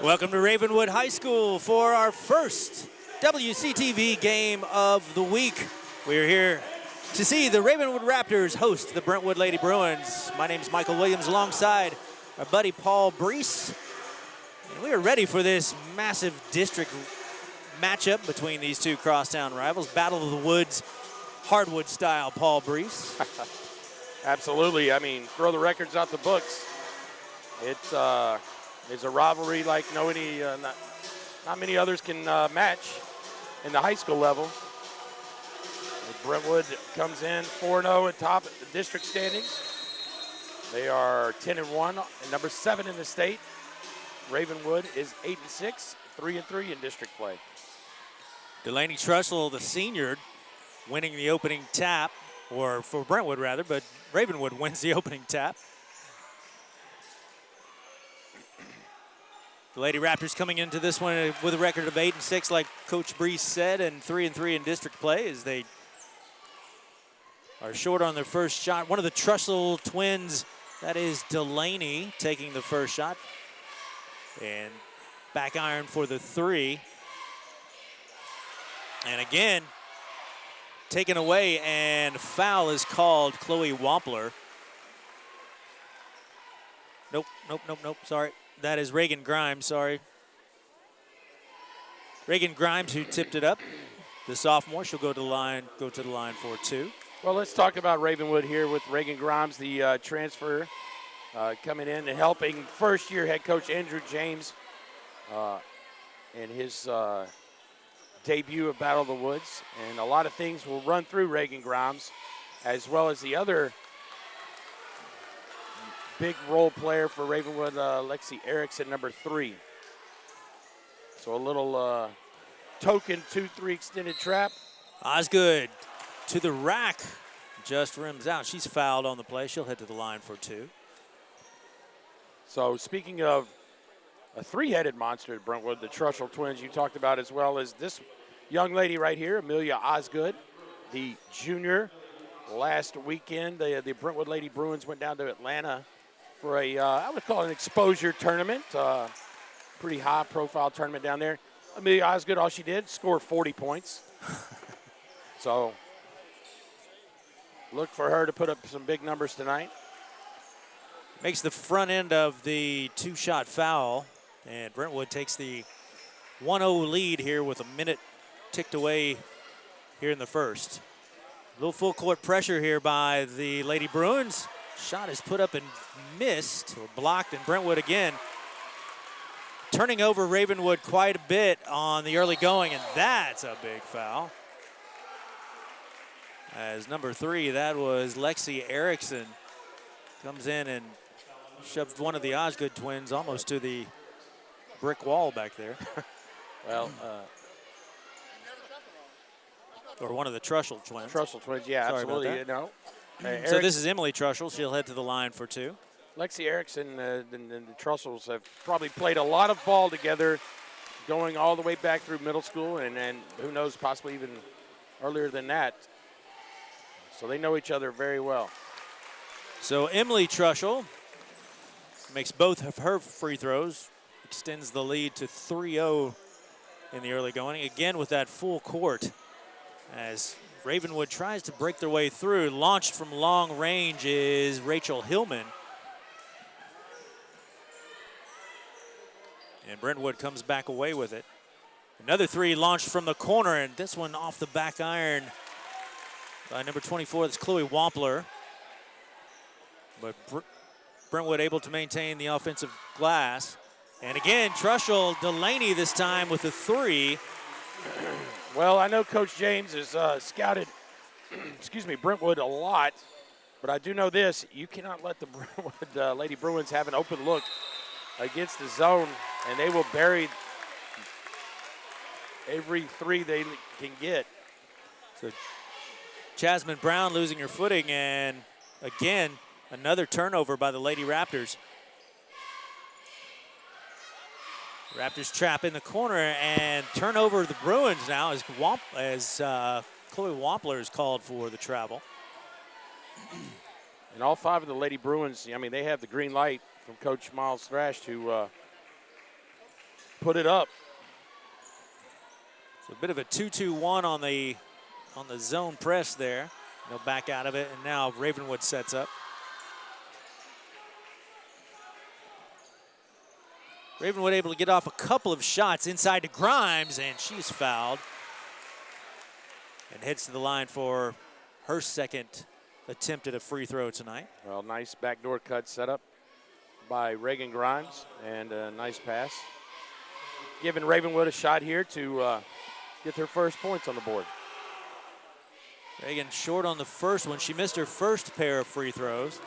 Welcome to Ravenwood High School for our first WC-TV game of the week. We're here to see the Ravenwood Raptors host the Brentwood Lady Bruins. My name's Michael Williams alongside our buddy Paul Breece. And we are ready for this massive district matchup between these two crosstown rivals. Battle of the Woods, hardwood style, Paul Breece. Absolutely. I mean, throw the records out the books. It's a rivalry like not many others can match in the high school level. Brentwood comes in 4-0 at top of the district standings. They are 10-1 and number 7 in the state. Ravenwood is 8-6, 3-3 in district play. Delaney Trussell, the senior, winning the opening tap, or for Brentwood rather, but Ravenwood wins the opening tap. The Lady Raptors coming into this one with a record of 8-6, like Coach Breece said, and 3-3 in district play as they are short on their first shot. One of the Trussell twins, that is Delaney, taking the first shot. And back iron for the three. And again, taken away, and foul is called. Chloe Wampler. Nope, sorry. That is Reagan Grimes, sorry. Reagan Grimes, who tipped it up. The sophomore, she'll go to the line for two. Well, let's talk about Ravenwood here with Reagan Grimes, the transfer coming in and helping first-year head coach Andrew James in his debut of Battle of the Woods. And a lot of things will run through Reagan Grimes, as well as the other big role player for Ravenwood, Lexi Erickson, number 3. So a little token 2-3 extended trap. Osgood to the rack, just rims out. She's fouled on the play. She'll head to the line for two. So speaking of a three-headed monster at Brentwood, the Trussell twins you talked about, as well as this young lady right here, Amelia Osgood, the junior. Last weekend, the Brentwood Lady Bruins went down to Atlanta for a, I would call it an exposure tournament, pretty high-profile tournament down there. Amelia Osgood, all she did, score 40 points. So look for her to put up some big numbers tonight. Makes the front end of the two-shot foul, and Brentwood takes the 1-0 lead here with a minute ticked away here in the first. A little full court pressure here by the Lady Bruins. Shot is put up and missed, or blocked, and Brentwood again turning over Ravenwood quite a bit on the early going, and that's a big foul. As number 3, that was Lexi Erickson, comes in and shoved one of the Osgood twins almost to the brick wall back there. Well, or one of the Trussell twins. Trussell twins, yeah, Sorry absolutely. about that. No. So this is Emily Trussell. She'll head to the line for two. Lexi Erickson and the Trussells have probably played a lot of ball together, going all the way back through middle school, and who knows, possibly even earlier than that. So they know each other very well. So Emily Trussell makes both of her free throws, extends the lead to 3-0 in the early going. Again with that full court as Ravenwood tries to break their way through. Launched from long range is Rachel Hillman. And Brentwood comes back away with it. Another three launched from the corner, and this one off the back iron by number 24, that's Chloe Wampler. But Brentwood able to maintain the offensive glass. And again, Trussell, Delaney this time with a three. Well, I know Coach James has scouted, Brentwood a lot, but I do know this: you cannot let the Brentwood Lady Bruins have an open look against the zone, and they will bury every three they can get. So Jasmine Brown losing her footing, and again, another turnover by the Lady Raptors. Raptors trap in the corner and turnover the Bruins now as Chloe Wampler is called for the travel. And all 5 of the Lady Bruins, I mean, they have the green light from Coach Miles Thrash to put it up. So a bit of a 2-2-1 on the zone press there. They'll back out of it, and now Ravenwood sets up. Ravenwood able to get off a couple of shots inside to Grimes, and she's fouled. And heads to the line for her second attempt at a free throw tonight. Well, nice backdoor cut set up by Reagan Grimes, and a nice pass. Giving Ravenwood a shot here to get their first points on the board. Reagan short on the first one. She missed her first pair of free throws.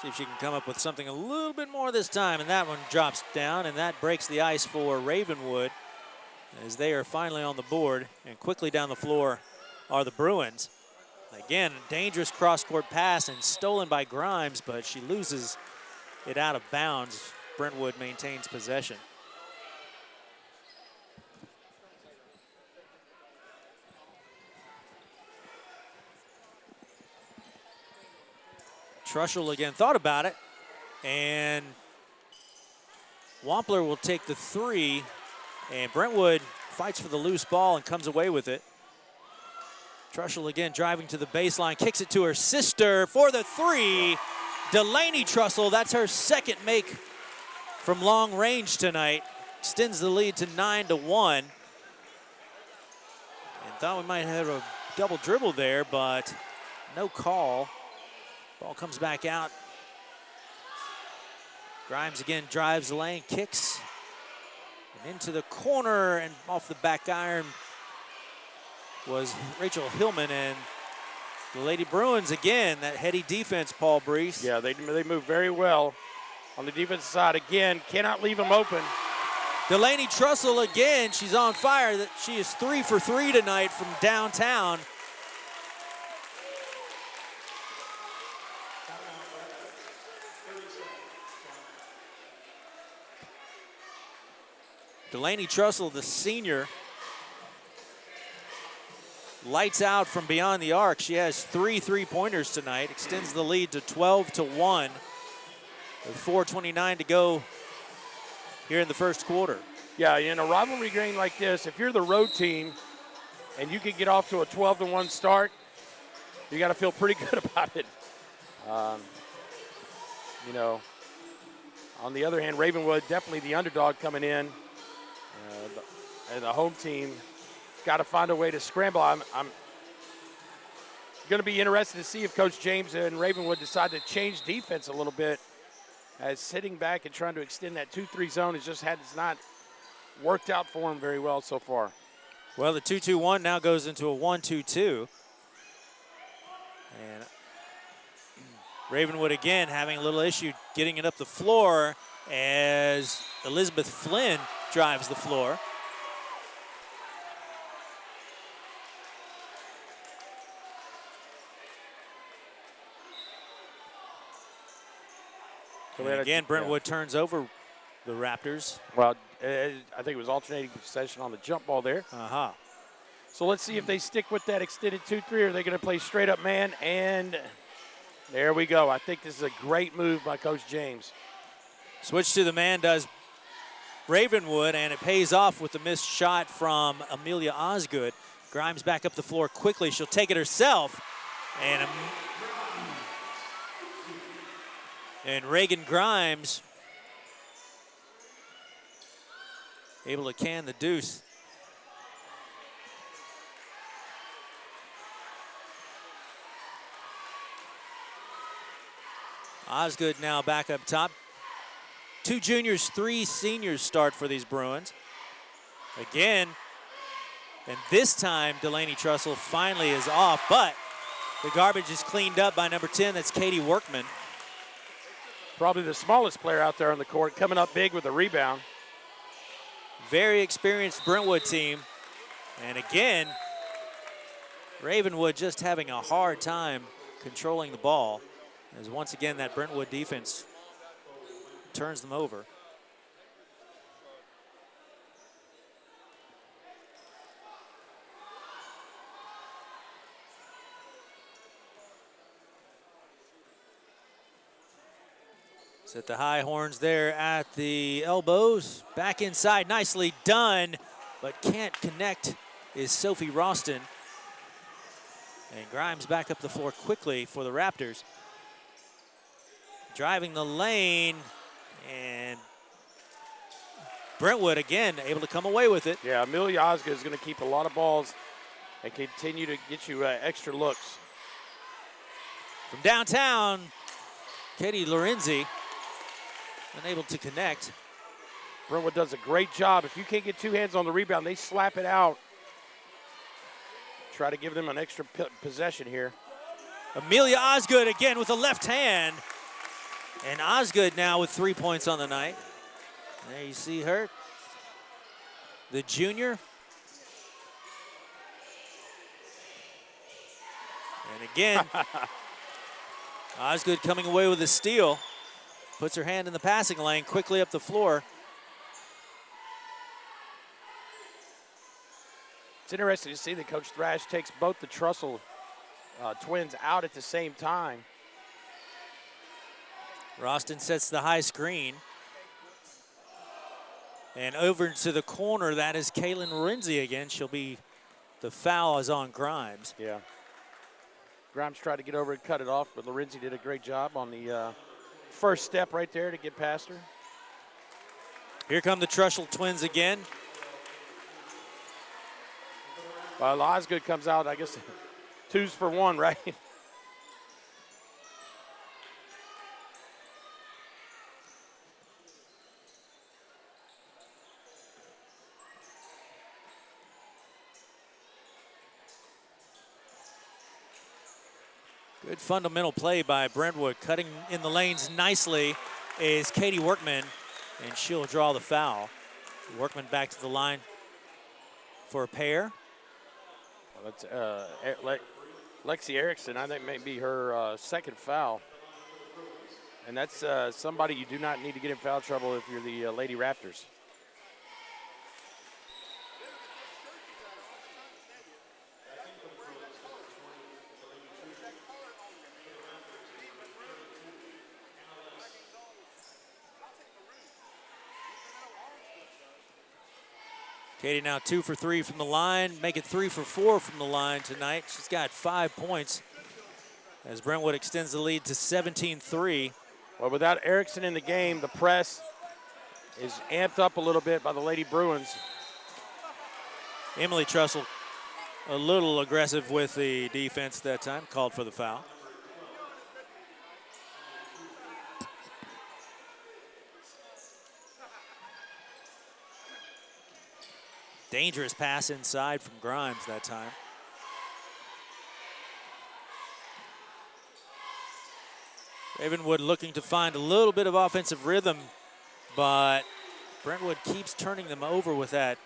See if she can come up with something a little bit more this time, and that one drops down, and that breaks the ice for Ravenwood as they are finally on the board, and quickly down the floor are the Bruins. Again, a dangerous cross-court pass and stolen by Grimes, but she loses it out of bounds. Brentwood maintains possession. Trushell again thought about it, and Wampler will take the three, and Brentwood fights for the loose ball and comes away with it. Trushell again driving to the baseline, kicks it to her sister for the three. Delaney Trussell, that's her second make from long range tonight. Extends the lead to 9-1. And thought we might have a double dribble there, but no call. Ball comes back out. Grimes again drives the lane, kicks, and into the corner, and off the back iron was Rachel Hillman, and the Lady Bruins again, that heady defense, Paul Breece. Yeah, they move very well on the defensive side. Again, cannot leave them open. Delaney Trussell again, she's on fire. She is 3 for 3 tonight from downtown. Delaney Trussell, the senior, lights out from beyond the arc. She has 3 3-pointers tonight, extends the lead to 12-1 with 4:29 to go here in the first quarter. Yeah, in a rivalry game like this, if you're the road team and you can get off to a 12-1 start, you got to feel pretty good about it. You know, on the other hand, Ravenwood, definitely the underdog coming in. And the home team got to find a way to scramble. I'm going to be interested to see if Coach James and Ravenwood decide to change defense a little bit, as sitting back and trying to extend that 2-3 zone has not worked out for them very well so far. Well, the 2-2-1 now goes into a 1-2-2. And Ravenwood again having a little issue getting it up the floor as Elizabeth Flynn drives the floor. And again, Brentwood turns over the Raptors. Well, I think it was alternating possession on the jump ball there. So let's see if they stick with that extended 2-3, or are they going to play straight up man? And there we go. I think this is a great move by Coach James. Switch to the man does Ravenwood, and it pays off with the missed shot from Amelia Osgood. Grimes back up the floor quickly. She'll take it herself. And Reagan Grimes able to can the deuce. Osgood now back up top. 2 juniors, 3 seniors start for these Bruins. Again, and this time Delaney Trussell finally is off, but the garbage is cleaned up by number 10, that's Katie Workman. Probably the smallest player out there on the court, coming up big with a rebound. Very experienced Brentwood team. And again, Ravenwood just having a hard time controlling the ball, as once again that Brentwood defense turns them over. Set the high horns there at the elbows. Back inside, nicely done, but can't connect is Sophie Ralston. And Grimes back up the floor quickly for the Raptors. Driving the lane, and Brentwood again able to come away with it. Yeah, Amelia Osgood is going to keep a lot of balls and continue to get you extra looks. From downtown, Katie Lorenzi unable to connect. Brentwood does a great job. If you can't get two hands on the rebound, they slap it out. Try to give them an extra possession here. Amelia Osgood again with a left hand. And Osgood now with 3 points on the night. There you see her, the junior. And again, Osgood coming away with a steal. Puts her hand in the passing lane, quickly up the floor. It's interesting to see that Coach Thrash takes both the Trussell twins out at the same time. Ralston sets the high screen. And over to the corner, that is Kaylin Renzi again. The foul is on Grimes. Yeah. Grimes tried to get over and cut it off, but Lorenzi did a great job on the first step right there to get past her. Here come the Trussell twins again. Well, Osgood comes out, I guess, 2's for 1, right? Good fundamental play by Brentwood. Cutting in the lanes nicely is Katie Workman, and she'll draw the foul. Workman back to the line for a pair. Well, that's Lexi Erickson. I think may be her second foul. And that's somebody you do not need to get in foul trouble if you're the Lady Raptors. Katie now 2 for 3 from the line, make it 3 for 4 from the line tonight. She's got 5 points as Brentwood extends the lead to 17-3. Well, without Erickson in the game, the press is amped up a little bit by the Lady Bruins. Emily Trussell a little aggressive with the defense that time, called for the foul. Dangerous pass inside from Grimes that time. Ravenwood looking to find a little bit of offensive rhythm, but Brentwood keeps turning them over with that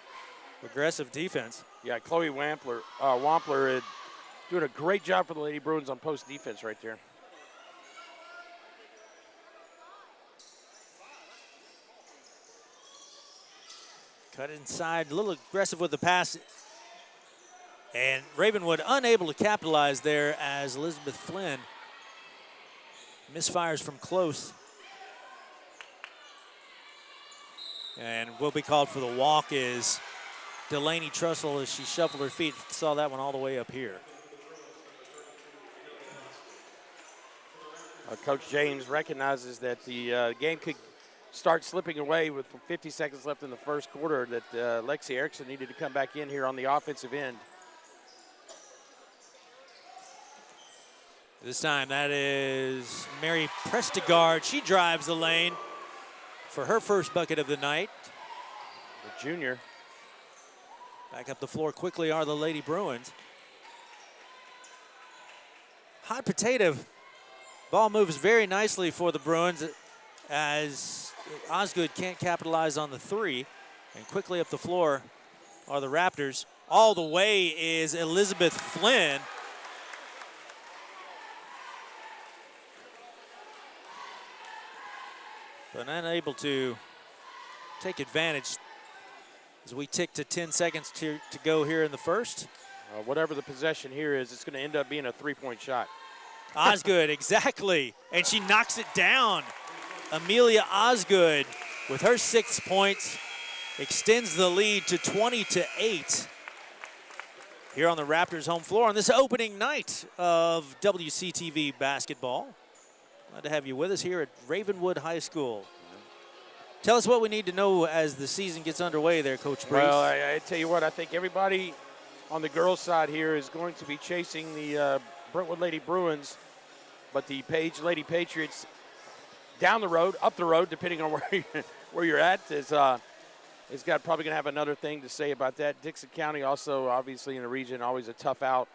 aggressive defense. Yeah, Chloe Wampler doing a great job for the Lady Bruins on post defense right there. Cut inside, a little aggressive with the pass. And Ravenwood unable to capitalize there as Elizabeth Flynn misfires from close. And will be called for the walk is Delaney Trussell as she shuffled her feet. Saw that one all the way up here. Coach James recognizes that the game could start slipping away with 50 seconds left in the first quarter, that Lexi Erickson needed to come back in here on the offensive end. This time that is Mary Prestigard. She drives the lane for her first bucket of the night. The junior. Back up the floor quickly are the Lady Bruins. Hot potato. Ball moves very nicely for the Bruins as Osgood can't capitalize on the three. And quickly up the floor are the Raptors. All the way is Elizabeth Flynn. But unable to take advantage as we tick to 10 seconds to go here in the first. Whatever the possession here is, it's going to end up being a three-point shot. Osgood, exactly. And she knocks it down. Amelia Osgood with her 6 points extends the lead to 20-8 here on the Raptors home floor on this opening night of WC-TV basketball. Glad to have you with us here at Ravenwood High School. Tell us what we need to know as the season gets underway there, Coach Breece. Well, I tell you what, I think everybody on the girls' side here is going to be chasing the Brentwood Lady Bruins, but the Page Lady Patriots down the road, up the road, depending on where you're at, is probably going to have another thing to say about that. Dixon County also, obviously, in the region, always a tough out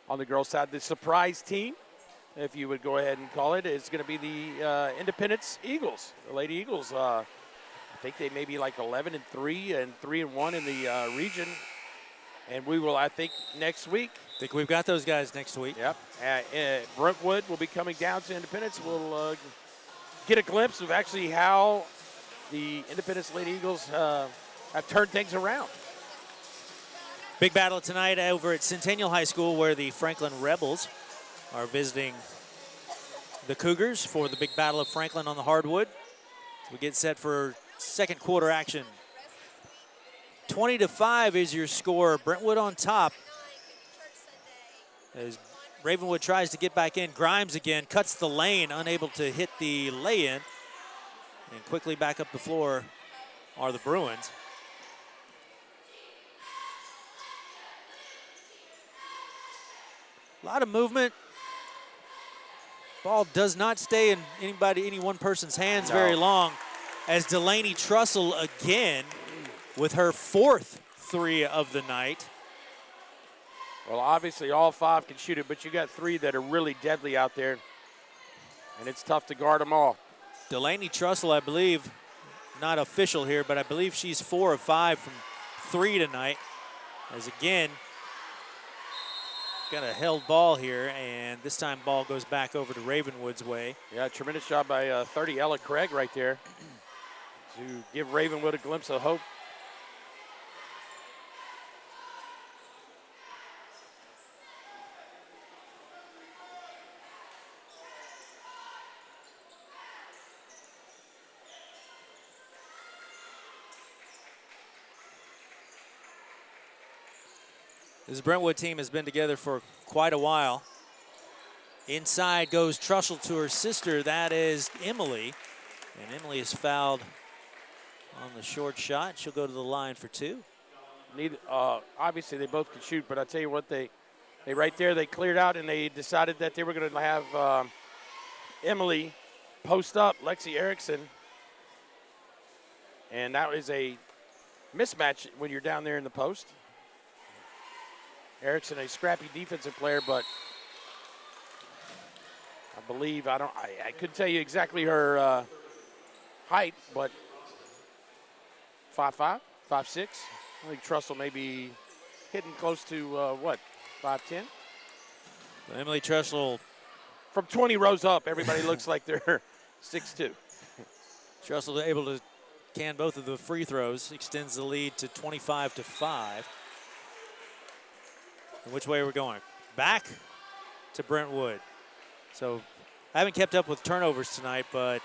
on the girls' side. The surprise team, if you would go ahead and call it, is going to be the Independence Eagles, the Lady Eagles. I think they may be like 11-3 and 3-1 in the region. And we will, I think, next week. I think we've got those guys next week. Yep. Brentwood will be coming down to Independence. We'll get a glimpse of actually how the Independence Lady Eagles have turned things around. Big battle tonight over at Centennial High School, where the Franklin Rebels are visiting the Cougars for the big battle of Franklin on the hardwood. We get set for second quarter action. 20-5 is your score. Brentwood on top as Ravenwood tries to get back in. Grimes again cuts the lane, unable to hit the lay-in. And quickly back up the floor are the Bruins. A lot of movement. Ball does not stay in any one person's hands very long, as Delaney Trussell again with her 4th 3 of the night. Well, obviously all 5 can shoot it, but you got 3 that are really deadly out there, and it's tough to guard them all. Delaney Trussell, I believe, not official here, but I believe she's 4 of 5 from 3 tonight. As again, got a held ball here, and this time ball goes back over to Ravenwood's way. Yeah, tremendous job by 30 Ella Craig right there to give Ravenwood a glimpse of hope. This Brentwood team has been together for quite a while. Inside goes Trussell to her sister. That is Emily. And Emily is fouled on the short shot. She'll go to the line for 2. Obviously, they both could shoot, but I tell you what, they right there, they cleared out and they decided that they were going to have Emily post up Lexi Erickson. And that is a mismatch when you're down there in the post. Erickson, a scrappy defensive player, but I believe, I couldn't tell you exactly her height, but 5'5", 5'6". I think Trussell may be hitting close to, 5'10"? Emily Trussell. From 20 rows up, everybody looks like they're 6'2". Trussell able to can both of the free throws, extends the lead to 25-5. And which way are we going? Back to Brentwood. So I haven't kept up with turnovers tonight, but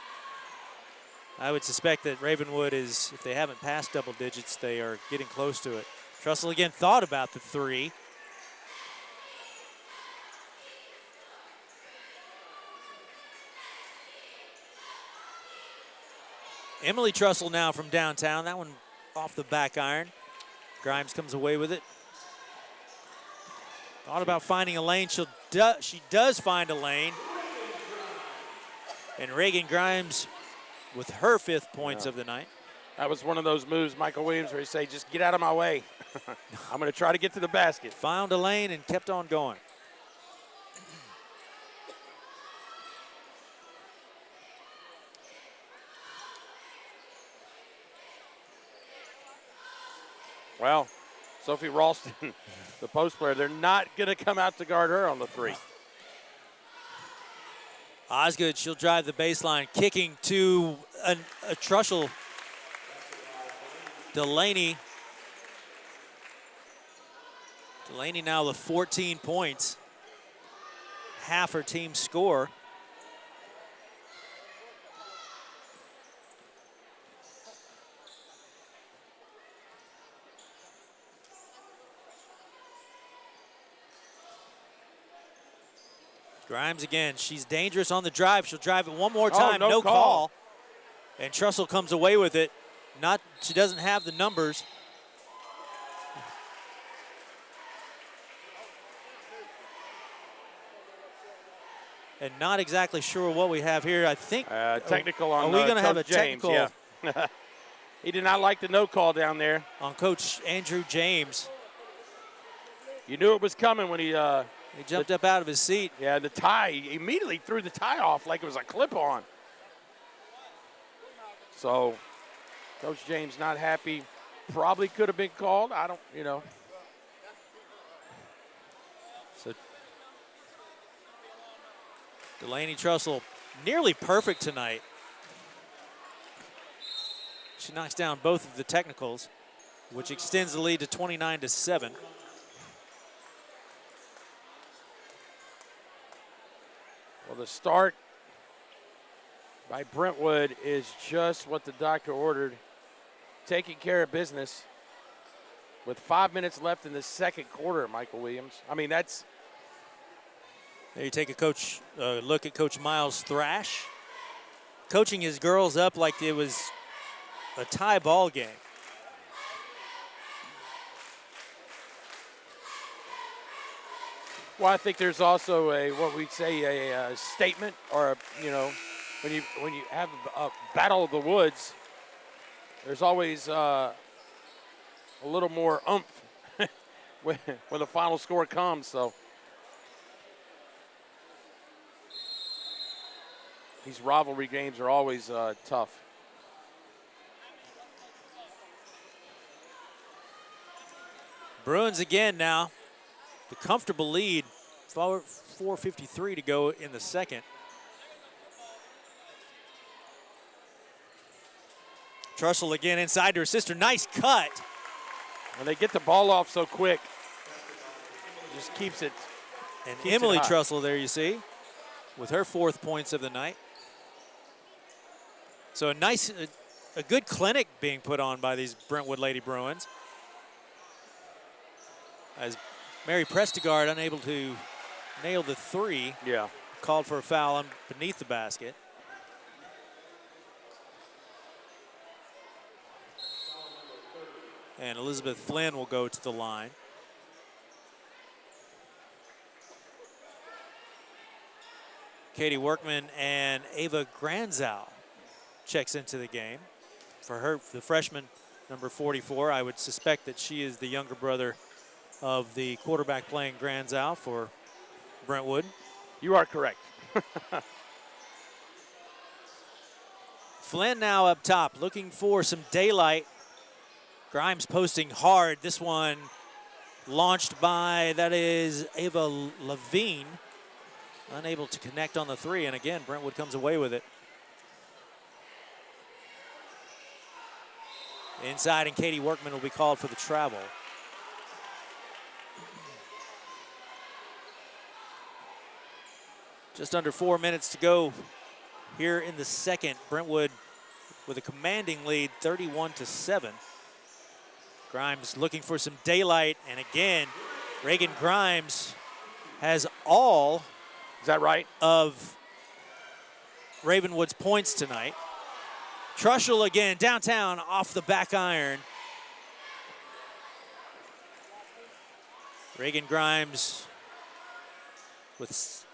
I would suspect that Ravenwood is, if they haven't passed double digits, they are getting close to it. Trussell again thought about the 3. Emily Trussell now from downtown. That one off the back iron. Grimes comes away with it. Thought about finding a lane. She does find a lane. And Reagan Grimes with her 5th points of the night. That was one of those moves, Michael Williams, where he say, just get out of my way. I'm going to try to get to the basket. Found a lane and kept on going. Well, Sophie Ralston, the post player, they're not going to come out to guard her on the 3. Osgood, she'll drive the baseline, kicking to a Trussell. Delaney now with 14 points, half her team's score. Grimes again. She's dangerous on the drive. She'll drive it one more time. No call. call. And Trussell comes away with it. She doesn't have the numbers. And not exactly sure what we have here. I think technical on. Are we going to have a James, technical? Yeah. He did not like the no call down there on Coach Andrew James. You knew it was coming when he jumped up out of his seat. Yeah, the tie. He immediately threw the tie off like it was a clip-on. So, Coach James not happy. Probably could have been called. I don't, So Delaney Trussell nearly perfect tonight. She knocks down both of the technicals, which extends the lead to 29-7. Well, the start by Brentwood is just what the doctor ordered, taking care of business with 5 minutes left in the second quarter, Michael Williams. I mean, that's... There you take a look at Coach Miles Thrash, coaching his girls up like it was a tie ball game. Well, I think there's also what we'd say a statement, or when you have a battle of the woods, there's always a little more oomph when the final score comes. So these rivalry games are always tough. Bruins again now. The comfortable lead, 4:53 to go in the second. Trussell again inside to her sister. Nice cut. When they get the ball off so quick, just keeps it. And Emily Trussell there you see, with her 4th points of the night. So a good clinic being put on by these Brentwood Lady Bruins. As Mary Prestigard unable to nail the 3. Yeah. Called for a foul beneath the basket. And Elizabeth Flynn will go to the line. Katie Workman and Ava Granzow checks into the game. For her, the freshman, number 44, I would suspect that she is the younger brother of the quarterback playing Granzow for Brentwood. You are correct. Flynn now up top, looking for some daylight. Grimes posting hard. This one launched by, that is Ava Levine. Unable to connect on the 3, and again, Brentwood comes away with it. Inside, and Katie Workman will be called for the travel. Just under 4 minutes to go here in the second. Brentwood with a commanding lead, 31-7. Grimes looking for some daylight, and again, Reagan Grimes has all Is that right? of Ravenwood's points tonight. Trussell again, downtown, off the back iron. Reagan Grimes with,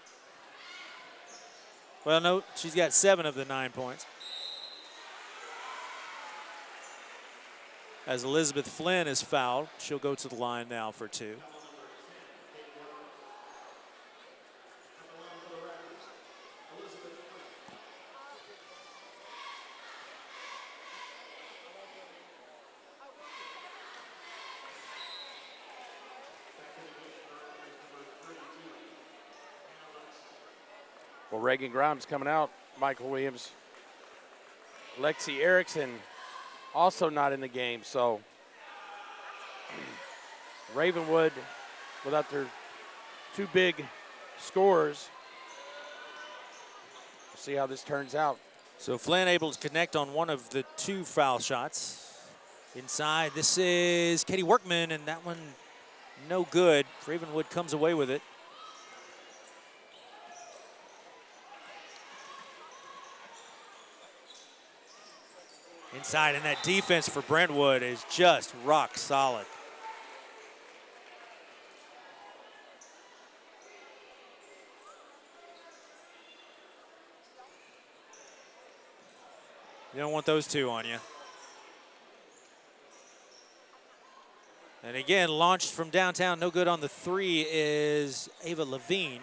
well, no, she's got 7 of the 9 points. As Elizabeth Flynn is fouled, she'll go to the line now for 2. Well, Reagan Grimes coming out, Michael Williams. Lexi Erickson also not in the game, so Ravenwood without their 2 big scorers. We'll see how this turns out. So Flynn able to connect on one of the 2 foul shots. Inside, this is Katie Workman, and that one no good. Ravenwood comes away with it. inside, and that defense for Brentwood is just rock solid. You don't want those two on you. And again, launched from downtown, no good on the three is Ava Levine.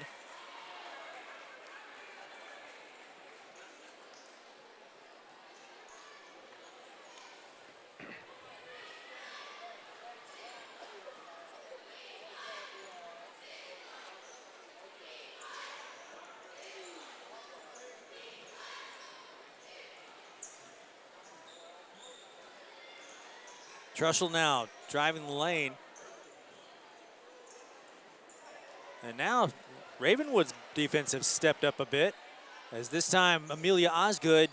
Trussell now driving the lane. And now Ravenwood's defense have stepped up a bit, as this time Amelia Osgood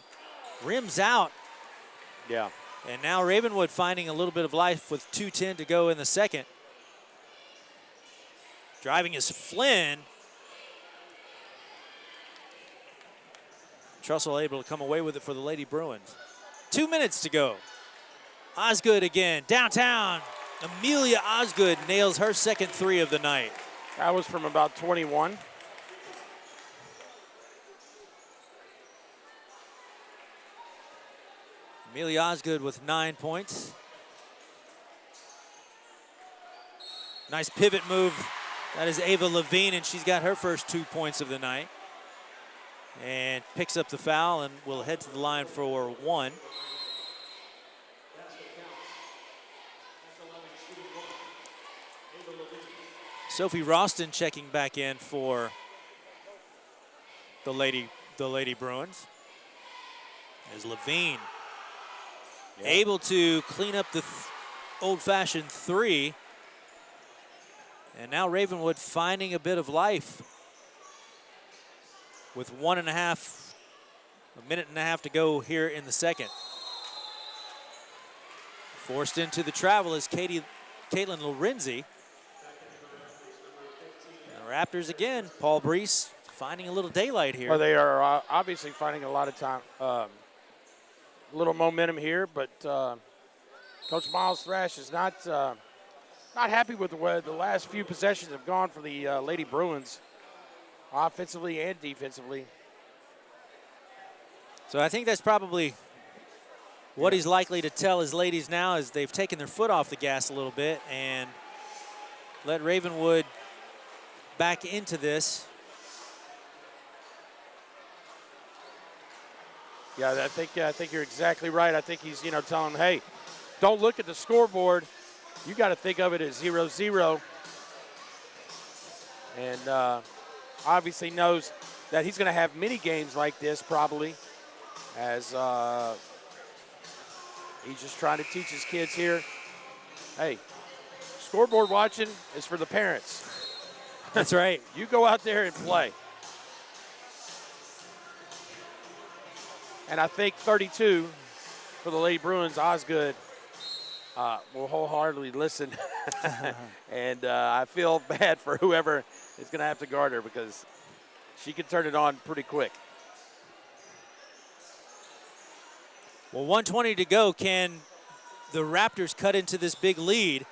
rims out. Yeah. And now Ravenwood finding a little bit of life with 2:10 to go in the second. Driving is Flynn. Trussell able to come away with it for the Lady Bruins. 2 minutes to go. Osgood again, downtown. Amelia Osgood nails her second three of the night. That was from about 21. Amelia Osgood with 9 points. Nice pivot move. That is Ava Levine, and she's got her first 2 points of the night. And picks up the foul and will head to the line for one. Sophie Roston checking back in for the Lady Bruins. As Levine able to clean up the old-fashioned three. And now Ravenwood finding a bit of life with a minute and a half to go here in the second. Forced into the travel is Caitlin Lorenzi. Raptors again, Paul Breece finding a little daylight here. Well, they are obviously finding a lot of time, a little momentum here, but Coach Miles Thrash is not happy with the way the last few possessions have gone for the Lady Bruins, offensively and defensively. So I think that's probably what he's likely to tell his ladies now, is they've taken their foot off the gas a little bit and let Ravenwood back into this. Yeah, I think you're exactly right. I think he's telling them, hey, don't look at the scoreboard. You got to think of it as 0-0. And obviously knows that he's going to have many games like this probably, as he's just trying to teach his kids here, hey, scoreboard watching is for the parents. That's right. You go out there and play. And I think 32 for the Lady Bruins, Osgood will wholeheartedly listen. And I feel bad for whoever is going to have to guard her, because she can turn it on pretty quick. Well, 1:20 to go. Can the Raptors cut into this big lead,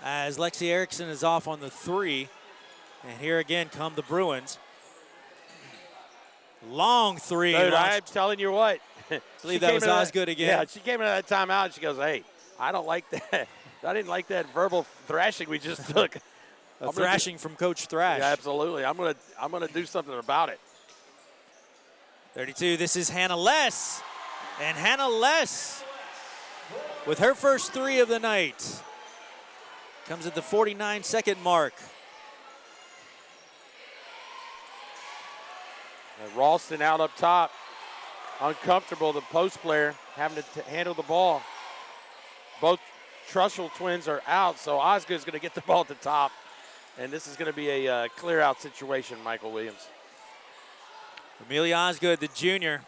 as Lexi Erickson is off on the three? And here again come the Bruins. Long three. Dude, I'm telling you what. I believe that was Osgood again. Yeah, she came into that timeout and she goes, hey, I don't like that. I didn't like that verbal thrashing we just took. A thrashing from Coach Thrash. Yeah, absolutely. I'm gonna do something about it. 32, this is Hannah Less. And Hannah Less, with her first three of the night, comes at the 49-second mark. And Ralston out up top, uncomfortable, the post player having to handle the ball. Both Trussell twins are out, so Osgood's going to get the ball at the top, and this is going to be a clear-out situation, Michael Williams. Amelia Osgood, the junior.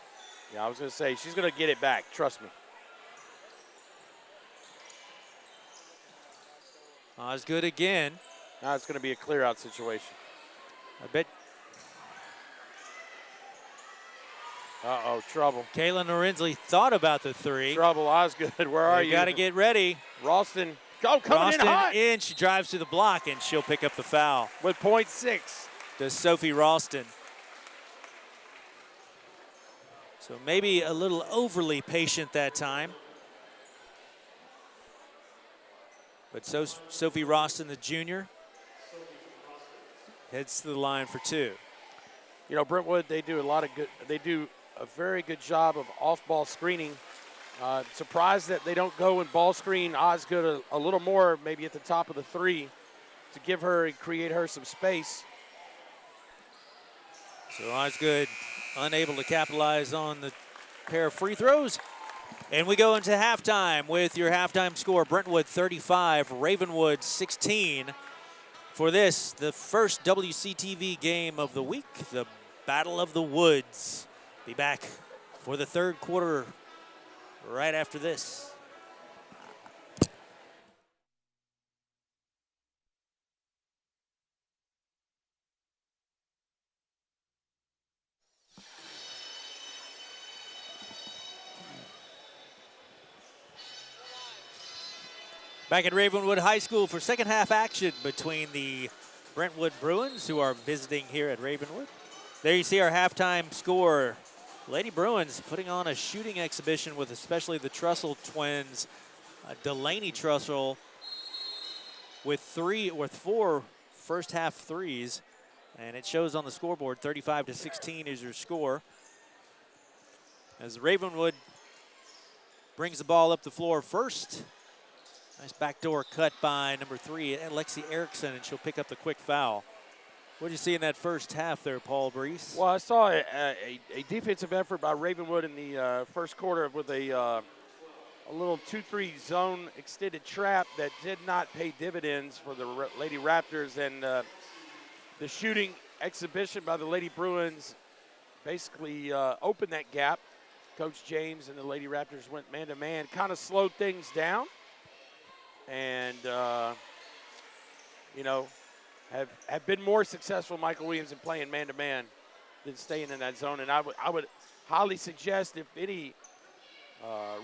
Yeah, I was going to say, she's going to get it back, trust me. Osgood again. Now it's going to be a clear-out situation. I bet. Uh-oh, trouble. Caitlin Lorenzi thought about the three. Trouble, Osgood, where are you? Got to get ready. Ralston, coming in hot. In, she drives to the block, and she'll pick up the foul. With .6. To Sophie Ralston. So maybe a little overly patient that time. But so Sophie Ralston, the junior, heads to the line for two. You know, Brentwood, they do a very good job of off-ball screening. Surprised that they don't go and ball screen Osgood a little more, maybe at the top of the three, to give her and create her some space. So Osgood unable to capitalize on the pair of free throws. And we go into halftime with your halftime score, Brentwood 35, Ravenwood 16. For this, the first WC-TV game of the week, the Battle of the Woods. Be back for the third quarter right after this. Back at Ravenwood High School for second half action between the Brentwood Bruins, who are visiting here at Ravenwood. There you see our halftime score. Lady Bruins putting on a shooting exhibition with especially the Trussell twins. Delaney Trussell with four first half threes. And it shows on the scoreboard, 35-16 is your score. As Ravenwood brings the ball up the floor first. Nice backdoor cut by number 3, Lexi Erickson, and she'll pick up the quick foul. What did you see in that first half there, Paul Breece? Well, I saw a defensive effort by Ravenwood in the first quarter with a little 2-3 zone extended trap that did not pay dividends for the Lady Raptors, and the shooting exhibition by the Lady Bruins basically opened that gap. Coach James and the Lady Raptors went man-to-man, kind of slowed things down. And, you know, have been more successful, Michael Williamson, playing man-to-man than staying in that zone. And I would highly suggest if any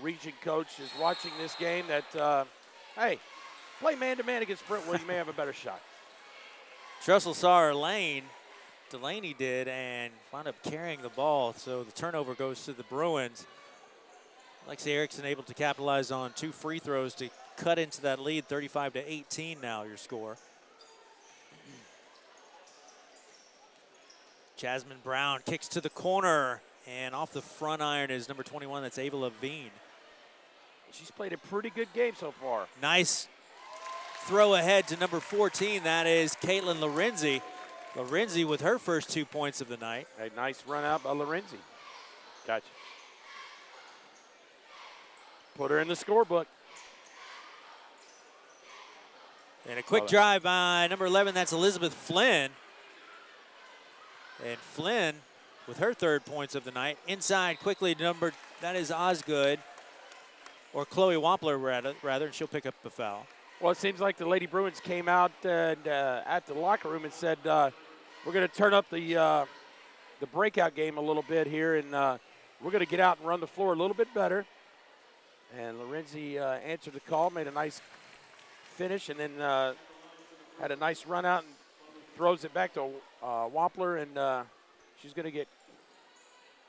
region coach is watching this game that, hey, play man-to-man against Brentwood, you may have a better shot. Trussell saw her lane, Delaney did, and wound up carrying the ball. So the turnover goes to the Bruins. Lexi Erickson able to capitalize on 2 free throws to cut into that lead, 35-18 now your score. Jasmine Brown kicks to the corner, and off the front iron is number 21, that's Ava Levine. She's played a pretty good game so far. Nice throw ahead to number 14, that is Caitlin Lorenzi. Lorenzi with her first 2 points of the night. A nice run out by Lorenzi. Gotcha. Put her in the scorebook. And a quick drive by number 11, that's Elizabeth Flynn. And Flynn with her 3rd points of the night. Inside quickly, that is Osgood, or Chloe Wampler rather, and she'll pick up the foul. Well, it seems like the Lady Bruins came out and, at the locker room and said, we're going to turn up the breakout game a little bit here, and we're going to get out and run the floor a little bit better. And Lorenzi answered the call, made a nice finish, and then had a nice run out and throws it back to Wampler, and she's going to get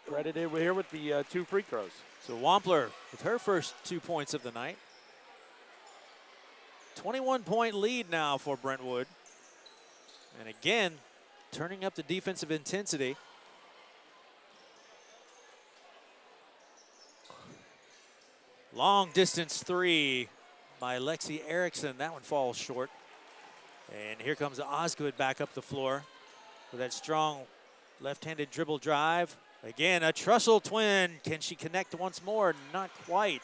credited here with the 2 free throws. So Wampler with her first 2 points of the night. 21-point lead now for Brentwood. And again, turning up the defensive intensity. Long distance 3 by Lexi Erickson. That one falls short. And here comes Osgood back up the floor with that strong left-handed dribble drive. Again, a Trussell twin. Can she connect once more? Not quite.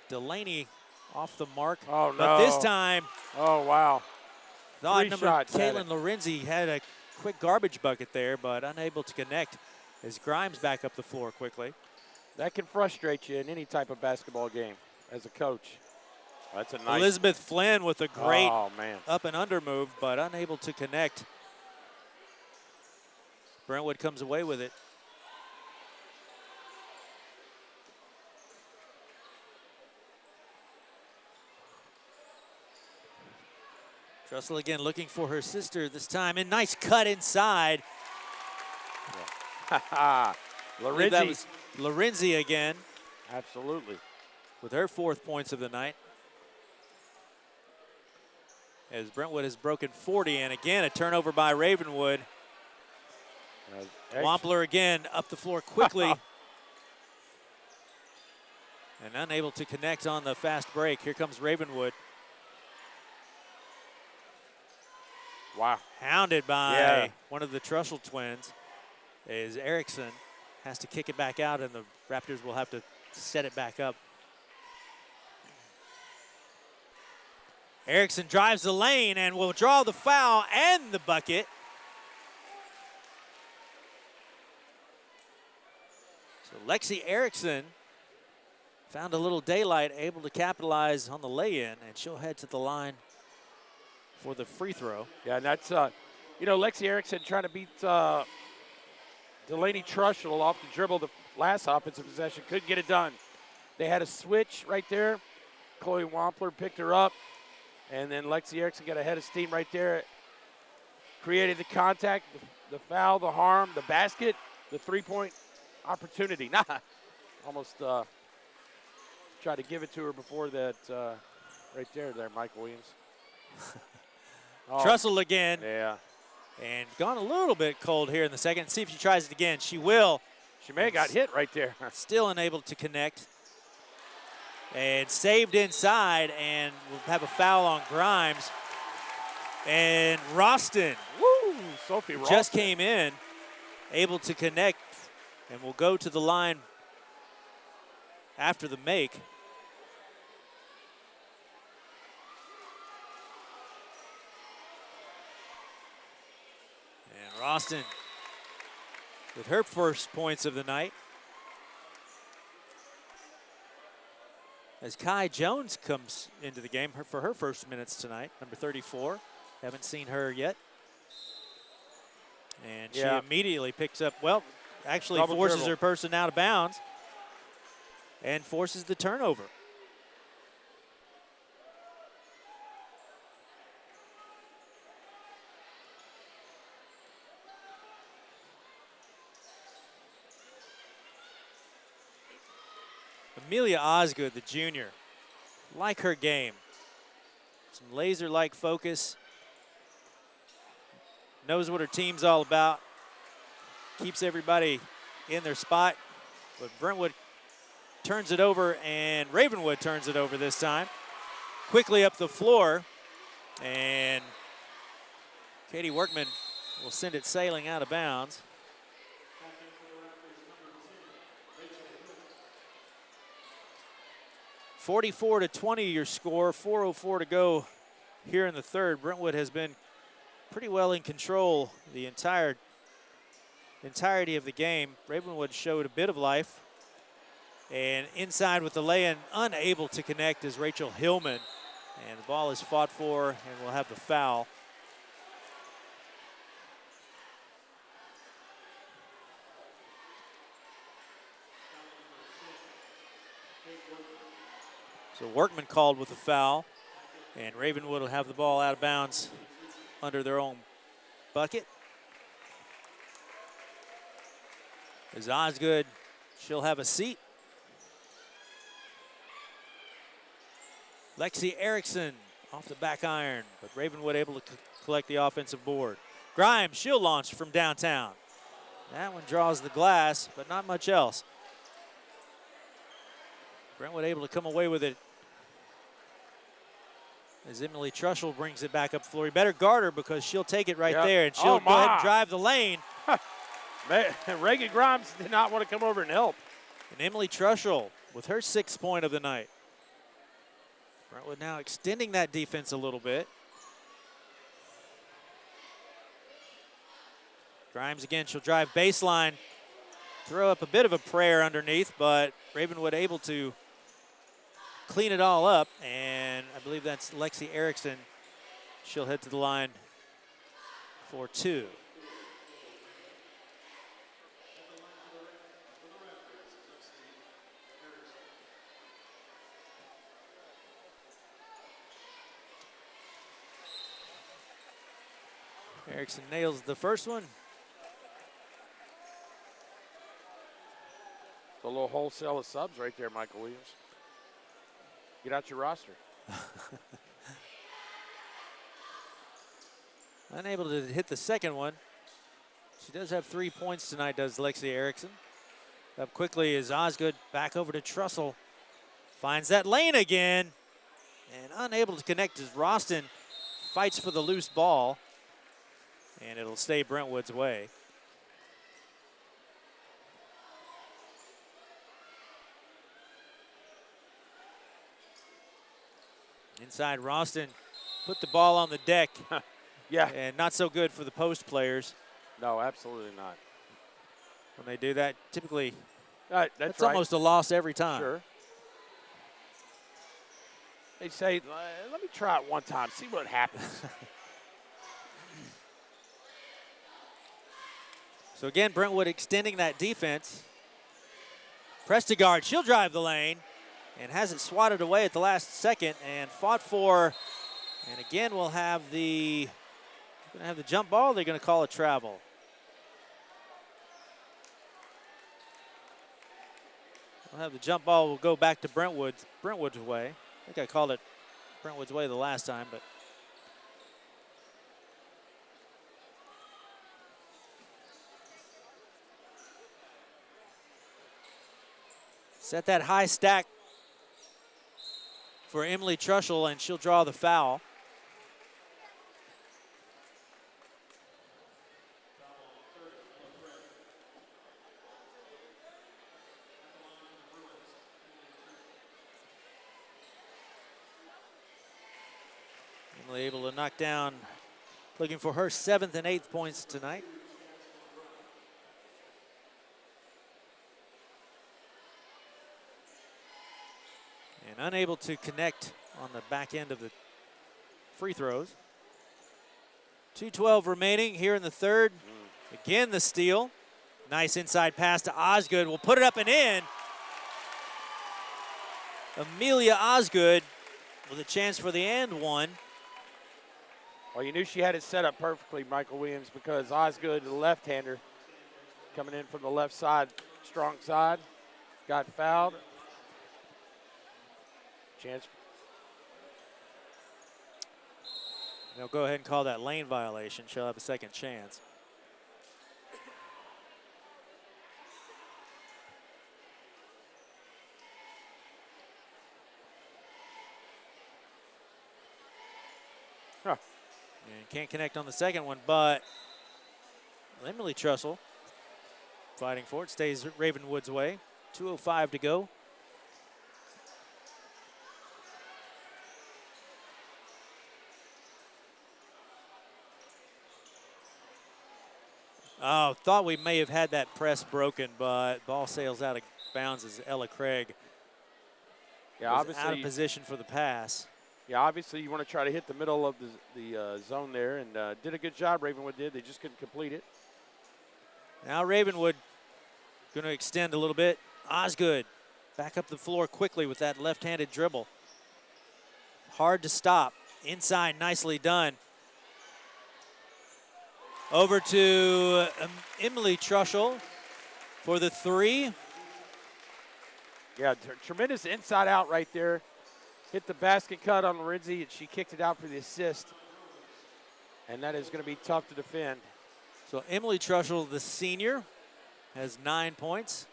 Delaney off the mark. Oh, no. But this time, oh, wow. Thought number Caitlin Lorenzi had a quick garbage bucket there, but unable to connect as Grimes back up the floor quickly. That can frustrate you in any type of basketball game as a coach. That's a nice. Elizabeth Flynn with a great man. Up and under move, but unable to connect. Brentwood comes away with it. Trussell again looking for her sister this time, and nice cut inside. That was Lorenzi again. Absolutely. With her 4th points of the night. As Brentwood has broken 40, and again a turnover by Ravenwood. Wampler again up the floor quickly. And unable to connect on the fast break. Here comes Ravenwood. Wow. Hounded by one of the Trussell twins. As Erickson has to kick it back out, and the Raptors will have to set it back up. Erickson drives the lane and will draw the foul and the bucket. So Lexi Erickson found a little daylight, able to capitalize on the lay-in, and she'll head to the line for the free throw. Yeah, and that's, Lexi Erickson trying to beat Delaney Trussell off the dribble the last offensive possession. Couldn't get it done. They had a switch right there. Chloe Wampler picked her up, and then Lexi Erickson got a head of steam right there. Created the contact, the foul, the harm, the basket, the three-point opportunity. Almost tried to give it to her before that right there, Michael Williams. Trussell again. Yeah. And gone a little bit cold here in the second. See if she tries it again. She will. She may have got hit right there. Still unable to connect. And saved inside, and we'll have a foul on Grimes. And Roston. Woo! Sophie Roston just came in, able to connect, and will go to the line after the make. Roston with her first points of the night. As Kai Jones comes into the game for her first minutes tonight, number 34. Haven't seen her yet. And she immediately picks up, actually forces her person out of bounds and forces the turnover. Amelia Osgood, the junior, like her game. Some laser-like focus. Knows what her team's all about. Keeps everybody in their spot. But Brentwood turns it over, and Ravenwood turns it over this time. Quickly up the floor, and Katie Workman will send it sailing out of bounds. 44-20 your score, 4:04 to go here in the third. Brentwood has been pretty well in control the entirety of the game. Ravenwood showed a bit of life. And inside with the lay-in, unable to connect is Rachel Hillman. And the ball is fought for, and we'll have the foul. So Workman called with a foul, and Ravenwood will have the ball out of bounds under their own bucket. As Osgood, she'll have a seat. Lexi Erickson off the back iron, but Ravenwood able to collect the offensive board. Grimes, she'll launch from downtown. That one draws the glass, but not much else. Brentwood able to come away with it as Emily Trussell brings it back up the floor. You better guard her because she'll take it right there, and she'll go ahead and drive the lane. Reagan Grimes did not want to come over and help. And Emily Trussell with her 6th point of the night. Brentwood now extending that defense a little bit. Grimes again, she'll drive baseline, throw up a bit of a prayer underneath, but Ravenwood able to clean it all up, and I believe that's Lexi Erickson. She'll head to the line for 2. Erickson nails the first one. It's a little wholesale of subs right there, Michael Williams. Get out your roster. Unable to hit the second one. She does have 3 points tonight, does Lexi Erickson. Up quickly is Osgood, back over to Trussell. Finds that lane again, and unable to connect as Roston fights for the loose ball, and it'll stay Brentwood's way. Inside, Roston put the ball on the deck. Yeah. And not so good for the post players. No, absolutely not. When they do that, typically, that's that's right. almost a loss every time. Sure. They say, let me try it one time, see what happens. So again, Brentwood extending that defense. Prestigard, she'll drive the lane and has it swatted away at the last second and fought for. And again, we'll have the jump ball. They're going to call it travel. We'll have the jump ball. Will go back to Brentwood's way. I think I called it Brentwood's way the last time, but. Set that high stack for Emily Trussell, and she'll draw the foul. Emily able to knock down, looking for her 7th and 8th points tonight. And unable to connect on the back end of the free throws. 2:12 remaining here in the third. Again, the steal. Nice inside pass to Osgood. Will put it up and in. Amelia Osgood with a chance for the and one. Well, you knew she had it set up perfectly, Michael Williams, because Osgood, the left-hander, coming in from the left side, strong side, got fouled. Chance. They'll go ahead and call that lane violation. She'll have a second chance. Huh. And can't connect on the second one, but Emily Trussell fighting for it. Stays Ravenwood's way. 2:05 to go. Oh, thought we may have had that press broken, but ball sails out of bounds as Ella Craig was obviously out of position for the pass. Yeah, obviously you want to try to hit the middle of the zone there, and did a good job, Ravenwood did. They just couldn't complete it. Now Ravenwood going to extend a little bit. Osgood back up the floor quickly with that left-handed dribble. Hard to stop. Inside, nicely done. Over to Emily Trussell for the three. Yeah, tremendous inside out right there. Hit the basket cut on Lorenzi, and she kicked it out for the assist. And that is going to be tough to defend. So Emily Trussell, the senior, has 9 points.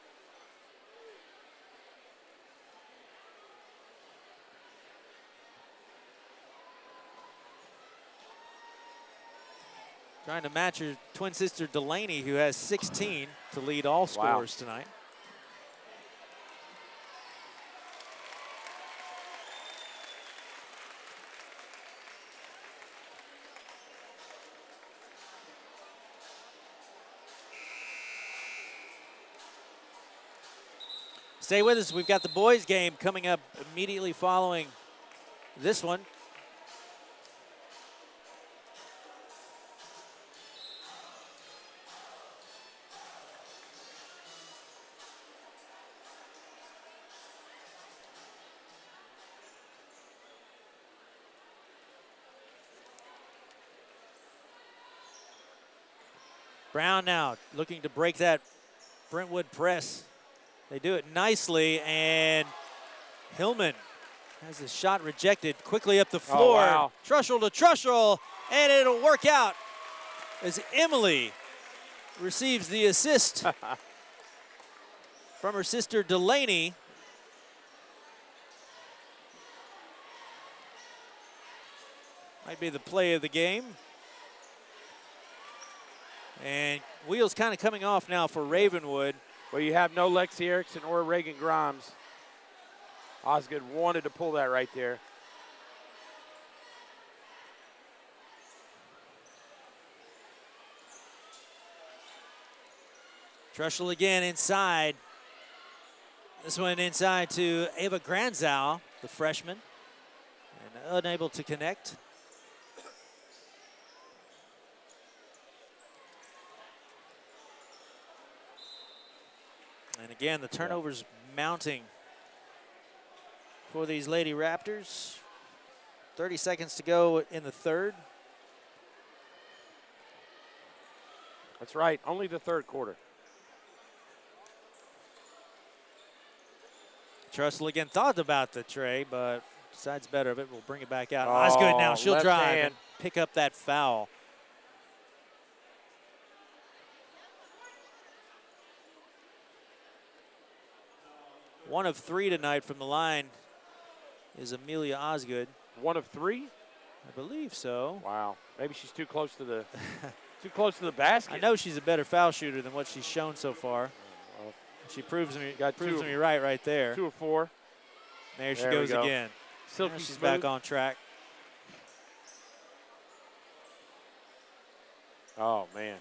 Trying to match her twin sister Delaney, who has 16 to lead all scorers tonight. Stay with us. We've got the boys' game coming up immediately following this one. Brown now looking to break that Brentwood press. They do it nicely, and Hillman has his shot rejected quickly up the floor. Oh, wow. Trushell to Trushell, and it'll work out as Emily receives the assist from her sister Delaney. Might be the play of the game. And wheels kind of coming off now for Ravenwood. Well, you have no Lexi Erickson or Reagan Grimes. Osgood wanted to pull that right there. Trushell again inside. This one inside to Ava Granzow, the freshman, and unable to connect. And again, the turnovers mounting for these Lady Raptors. 30 seconds to go in the third. That's right, only the third quarter. Trussell again thought about the tray, but decides better of it. We'll bring it back out. Osgood now, she'll left drive hand. and pick up that foul. One of three tonight from the line is Amelia Osgood. One of three? I believe so. Wow, maybe she's too close to the basket. I know she's a better foul shooter than what she's shown so far. Well, she proves me two me right there. 2 of 4. There she There goes we go. again. Silky She's smooth. back on track. Oh, man.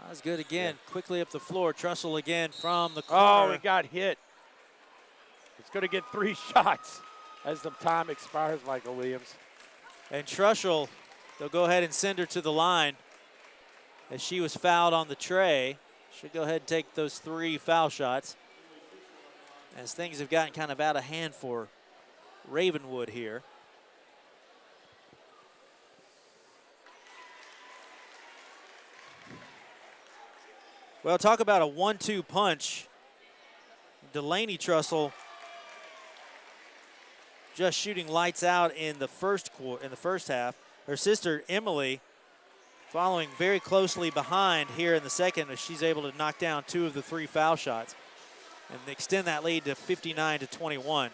Osgood again, quickly up the floor. Trussell again from the Oh, corner. he got hit. It's going to get 3 shots as the time expires, Michael Williams. And Trushell, they'll go ahead and send her to the line as she was fouled on the tray. Should go ahead and take those 3 foul shots as things have gotten kind of out of hand for Ravenwood here. Well, talk about a 1-2 punch. Delaney Trussell just shooting lights out in the first half. Her sister Emily following very closely behind here in the second as she's able to knock down 2 of the 3 foul shots and extend that lead to 59-21.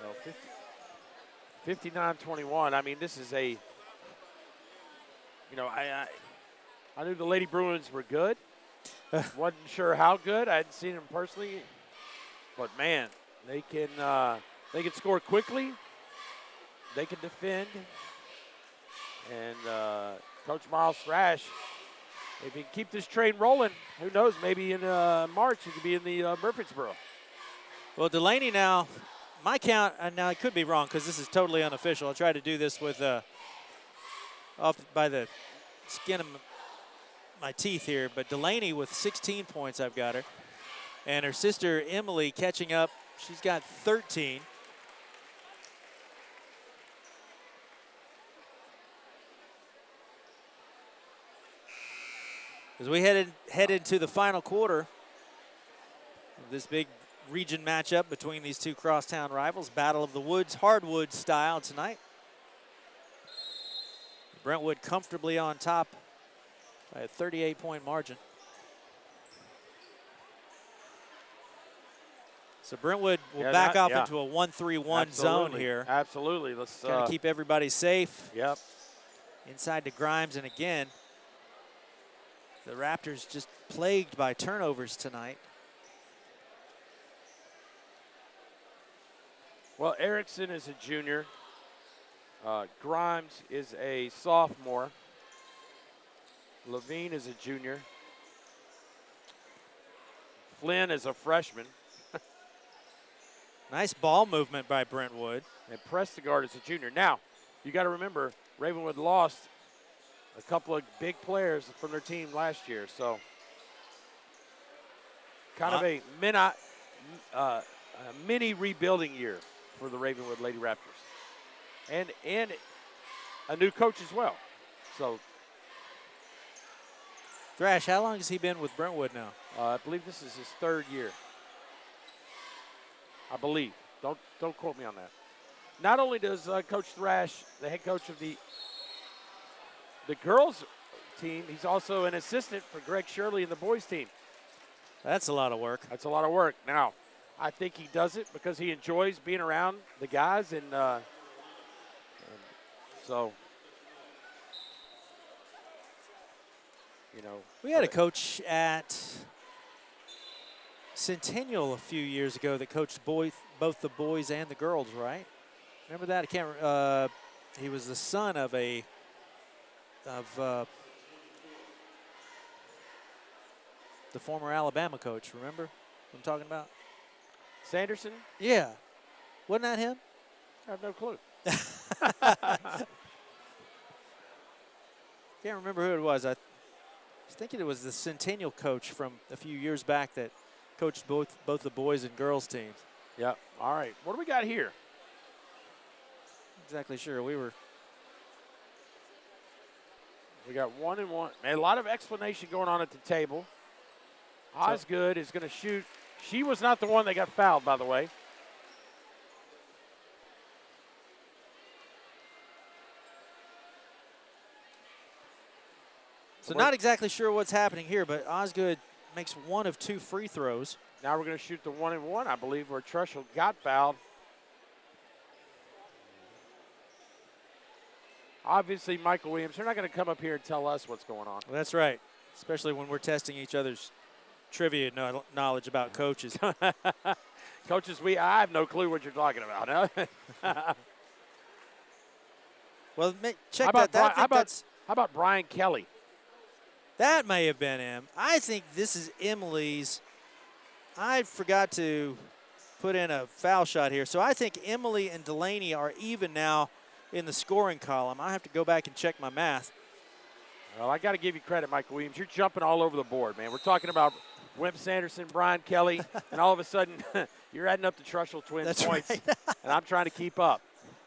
Well, 59-21. I mean, this is a, I knew the Lady Bruins were good. Wasn't sure how good. I hadn't seen them personally, but man, they can score quickly. They can defend, and Coach Miles Thrash, if he can keep this train rolling, who knows? Maybe in March he could be in the Murfreesboro. Well, Delaney now, my count, and now I could be wrong because this is totally unofficial. I'll try to do this with off by the skin of my teeth here, but Delaney with 16 points, I've got her. And her sister Emily catching up, she's got 13. As we head into the final quarter of this big region matchup between these two crosstown rivals, Battle of the Woods, hardwood style tonight. Brentwood comfortably on top by a 38-point margin. So Brentwood will back off into a 1-3-1 zone here. Absolutely. Let's kind of keep everybody safe. Yep. Inside to Grimes, and again, the Raptors just plagued by turnovers tonight. Well, Erickson is a junior. Grimes is a sophomore. Levine is a junior. Flynn is a freshman. Nice ball movement by Brentwood. And Prestegard is a junior. Now, you got to remember, Ravenwood lost a couple of big players from their team last year. So kind of a mini rebuilding year for the Ravenwood Lady Raptors. And a new coach as well. So Thrash, how long has he been with Brentwood now? I believe this is his 3rd year. I believe. Don't quote me on that. Not only does Coach Thrash, the head coach of the girls team, he's also an assistant for Greg Shirley and the boys team. That's a lot of work. That's a lot of work. Now, I think he does it because he enjoys being around the guys, and so, you know. We had a coach at Centennial a few years ago that coached both the boys and the girls, right? Remember that? I can't. He was the son of the former Alabama coach. Remember what I'm talking about? Sanderson? Yeah. Wasn't that him? I have no clue. Can't remember who it was. I was thinking it was the Centennial coach from a few years back that coached both the boys and girls teams. Yeah. All right. What do we got here? Exactly sure. We got 1 and 1. Man, a lot of explanation going on at the table. Osgood is going to shoot. She was not the one that got fouled, by the way. So not exactly sure what's happening here, but Osgood makes 1 of 2 free throws. Now we're going to shoot the 1 and 1, I believe, where Trushell got fouled. Obviously, Michael Williams, they're not going to come up here and tell us what's going on. Well, that's right, especially when we're testing each other's trivia knowledge about coaches. Coaches, I have no clue what you're talking about. Well, check that. How about Brian Kelly? That may have been him. I think this is Emily's. I forgot to put in a foul shot here. So I think Emily and Delaney are even now in the scoring column. I have to go back and check my math. Well, I got to give you credit, Michael Williams. You're jumping all over the board, man. We're talking about Wimp Sanderson, Brian Kelly, and all of a sudden you're adding up the Trushell twins' That's points, right. and I'm trying to keep up.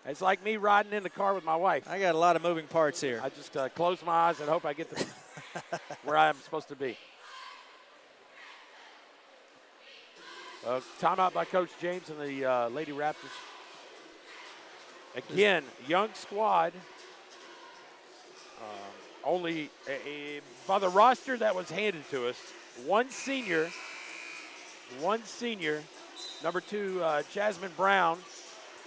It's like me riding in the car with my wife. I got a lot of moving parts here. I just close my eyes and hope I get to where I'm supposed to be. Timeout by Coach James and the Lady Raptors. Again, young squad. Only by the roster that was handed to us, one senior. Number 2, Jasmine Brown.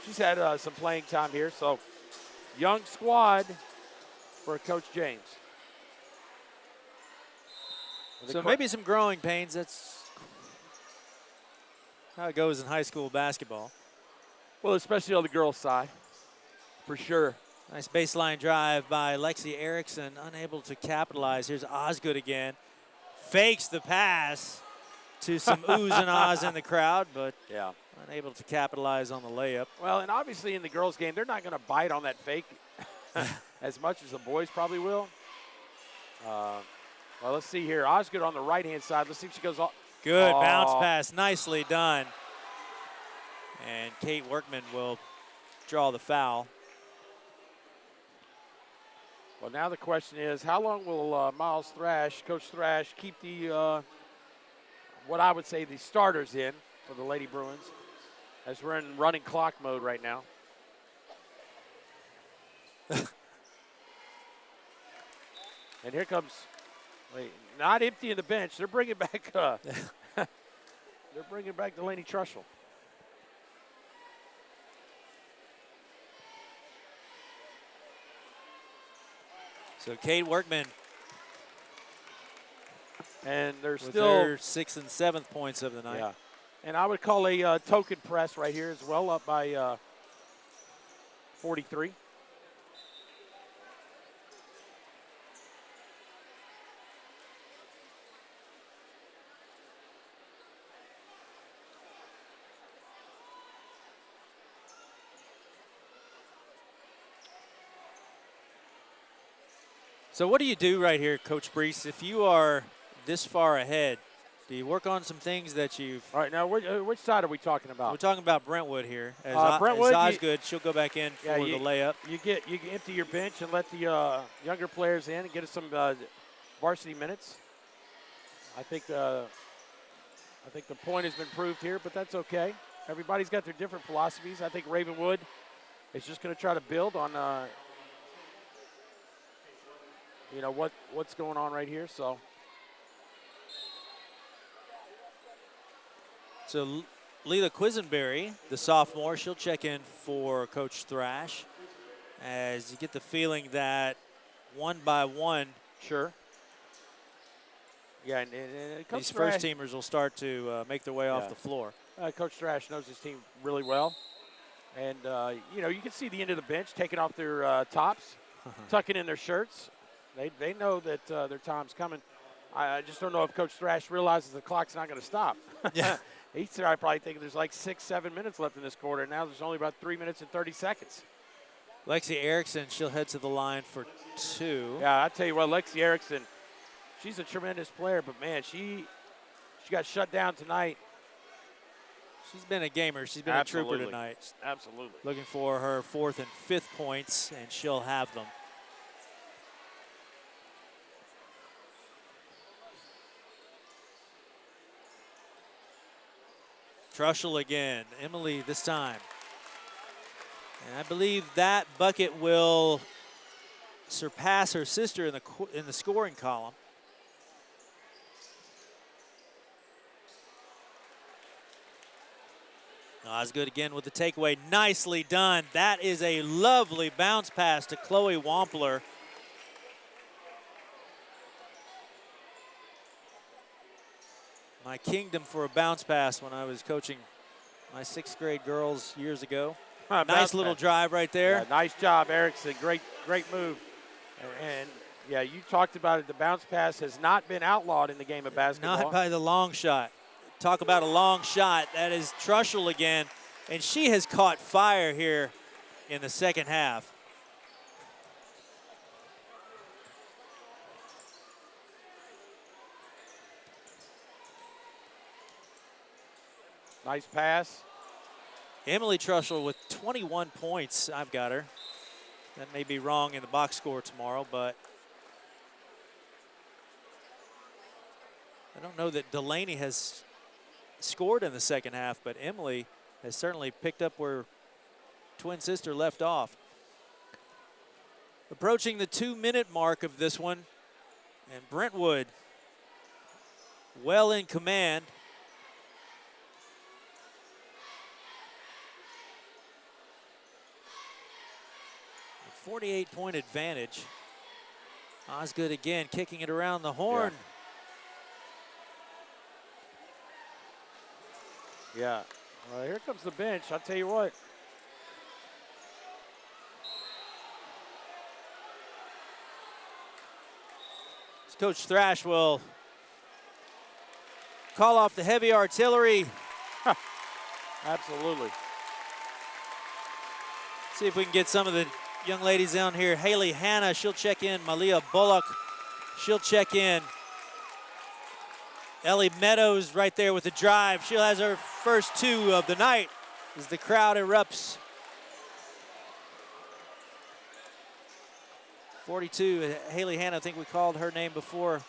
She's had some playing time here. So, young squad for Coach James. So maybe some growing pains. That's how it goes in high school basketball. Well, especially on the girls' side, for sure. Nice baseline drive by Lexi Erickson, unable to capitalize. Here's Osgood again. Fakes the pass to some oohs and ahs in the crowd, but unable to capitalize on the layup. Well, and obviously in the girls' game, they're not going to bite on that fake as much as the boys probably will. Well, let's see here. Osgood on the right-hand side. Let's see if she goes off. Good bounce pass. Nicely done. And Kate Workman will draw the foul. Well, now the question is, how long will Miles Thrash, Coach Thrash, keep the, what I would say the starters in for the Lady Bruins, as we're in running clock mode right now. And here comes, not emptying the bench. They're bringing back, they're bringing back Delaney Trushell. So Kate Workman. And they're with still their 6th and 7th points of the night. Yeah. And I would call a token press right here as well, up by 43. So what do you do right here, Coach Breece, if you are this far ahead? Do you work on some things that you've... All right, now which side are we talking about? We're talking about Brentwood here. As Brentwood, Osgood, she'll go back in for the layup. You empty your bench and let the younger players in and get us some varsity minutes. I think the point has been proved here, but that's okay. Everybody's got their different philosophies. I think Ravenwood is just going to try to build on what's going on right here. So Leila Quisenberry, the sophomore, she'll check in for Coach Thrash, as you get the feeling that one by one, sure. Yeah, and these first-teamers will start to make their way off the floor. Coach Thrash knows his team really well. And, you can see the end of the bench taking off their tops, tucking in their shirts. They know that their time's coming. I just don't know if Coach Thrash realizes the clock's not going to stop. Yeah. He's probably thinking there's like 6-7 minutes left in this quarter. Now there's only about 3 minutes and 30 seconds. Lexi Erickson, she'll head to the line for 2. Yeah, I tell you what, Lexi Erickson, she's a tremendous player, but, man, she got shut down tonight. She's been a gamer. She's been a trooper tonight. Absolutely. Looking for her 4th and 5th points, and she'll have them. Trushell again. Emily this time. And I believe that bucket will surpass her sister in the scoring column. Osgood again with the takeaway. Nicely done. That is a lovely bounce pass to Chloe Wampler. My kingdom for a bounce pass when I was coaching my 6th grade girls years ago. Nice little drive right there. Yeah, nice job, Erickson. Great move. And yeah, you talked about it. The bounce pass has not been outlawed in the game of basketball. Not by the long shot. Talk about a long shot. That is Trushell again. And she has caught fire here in the second half. Nice pass. Emily Trushell with 21 points. I've got her. That may be wrong in the box score tomorrow, but I don't know that Delaney has scored in the second half, but Emily has certainly picked up where twin sister left off. Approaching the 2-minute mark of this one, and Brentwood well in command. 48-point advantage. Osgood again kicking it around the horn. Yeah. Well, here comes the bench. I'll tell you what. Coach Thrash will call off the heavy artillery. Absolutely. See if we can get some of the young ladies down here. Haley Hanna, she'll check in. Malia Bullock, she'll check in. Ellie Meadows right there with the drive. She has her first 2 of the night as the crowd erupts. 42, Haley Hanna, I think we called her name before.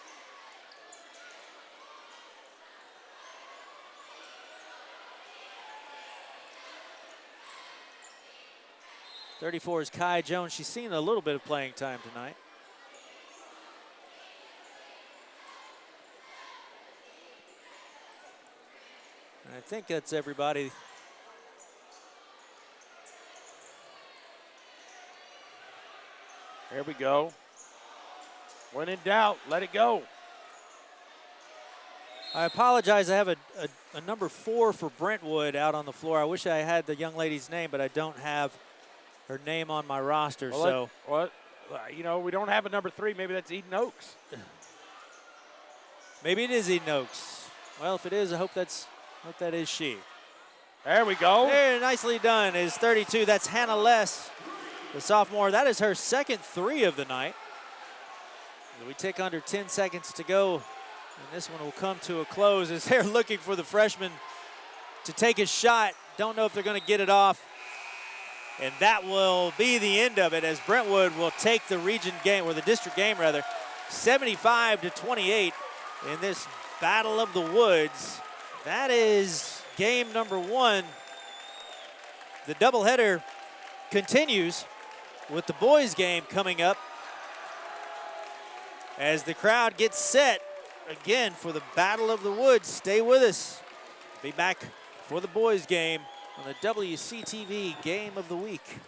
'34 is Kai Jones. She's seen a little bit of playing time tonight. And I think that's everybody. There we go. When in doubt, let it go. I apologize. I have a number 4 for Brentwood out on the floor. I wish I had the young lady's name, but I don't have her name on my roster. Well, we don't have a number 3. Maybe that's Eden Oaks. Maybe it is Eden Oaks. Well, if it is, I hope that is she. There we go. There, nicely done. Is 32. That's Hannah Less, the sophomore. That is her second 3 of the night. We take under 10 seconds to go, and this one will come to a close as they're looking for the freshman to take a shot. Don't know if they're going to get it off. And that will be the end of it as Brentwood will take the region game, or the district game rather, 75-28 in this Battle of the Woods. That is game number 1. The doubleheader continues with the boys game coming up as the crowd gets set again for the Battle of the Woods. Stay with us. Be back for the boys game on the WC-TV Game of the Week.